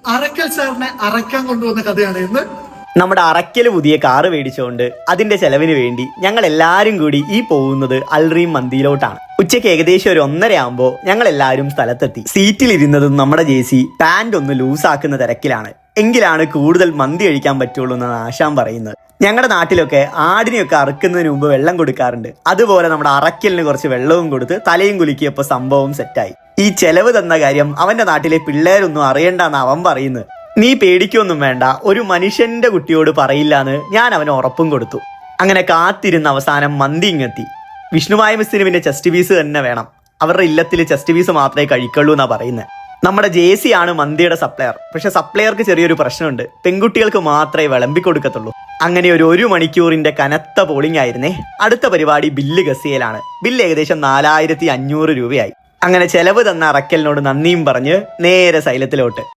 അറക്കൽ സാറിനെ അറക്കാൻ കൊണ്ടുവന്ന കഥയാണ് ഇന്ന്. നമ്മുടെ അറക്കൽ പുതിയ കാറ് മേടിച്ചുകൊണ്ട് അതിന്റെ ചെലവിന് വേണ്ടി ഞങ്ങൾ എല്ലാവരും കൂടി ഈ പോകുന്നത് അൽറീം മന്തിയിലോട്ടാണ്. ഉച്ചയ്ക്ക് ഏകദേശം ഒരു 1:30 ആകുമ്പോൾ ഞങ്ങൾ എല്ലാവരും സ്ഥലത്തെത്തി. സീറ്റിലിരുന്നതും നമ്മുടെ ജേസി പാന്റ് ഒന്ന് ലൂസാക്കുന്ന തിരക്കിലാണ്. എങ്കിലാണ് കൂടുതൽ മന്തി കഴിക്കാൻ പറ്റുള്ളൂ എന്നാണ് ആശാൻ പറയുന്നത്. ഞങ്ങളുടെ നാട്ടിലൊക്കെ ആടിനെയൊക്കെ അറുക്കുന്നതിന് മുമ്പ് വെള്ളം കൊടുക്കാറുണ്ട്. അതുപോലെ നമ്മുടെ അറക്കലിന് കുറച്ച് വെള്ളവും കൊടുത്ത് തലയും കുലുക്കിയപ്പോൾ സംഭവം സെറ്റായി. ഈ ചെലവ് തന്ന കാര്യം അവന്റെ നാട്ടിലെ പിള്ളേരൊന്നും അറിയണ്ടെന്ന് അവൻ പറയുന്നത്. നീ പേടിക്കൊന്നും വേണ്ട, ഒരു മനുഷ്യന്റെ കുട്ടിയോട് പറയില്ലാന്ന് ഞാൻ അവന് ഉറപ്പും കൊടുത്തു. അങ്ങനെ കാത്തിരുന്ന അവസാനം മന്തി ഇങ്ങെത്തി. വിഷ്ണുമായ മിസ്സിന് പിന്നെ ചെസ്റ്റ് പീസ് തന്നെ വേണം. അവരുടെ ഇല്ലത്തിൽ ചെസ്റ്റ് പീസ് മാത്രമേ കഴിക്കുള്ളൂ എന്നാ പറയുന്നത്. നമ്മുടെ ജേസിയാണ് മന്തിയുടെ സപ്ലയർ. പക്ഷെ സപ്ലയർക്ക് ചെറിയൊരു പ്രശ്നമുണ്ട്, പെൺകുട്ടികൾക്ക് മാത്രമേ വിളമ്പി കൊടുക്കത്തുള്ളൂ. അങ്ങനെ ഒരു മണിക്കൂറിന്റെ കനത്ത പോളിംഗ് ആയിരുന്നേ. അടുത്ത പരിപാടി ബില്ല് ഗസിയലാണ്. ബില്ല് ഏകദേശം 4500 രൂപയായി. അങ്ങനെ ചെലവ് തന്ന അറക്കലിനോട് നന്ദിയും പറഞ്ഞ് നേരെ സൈലത്തിലോട്ട്.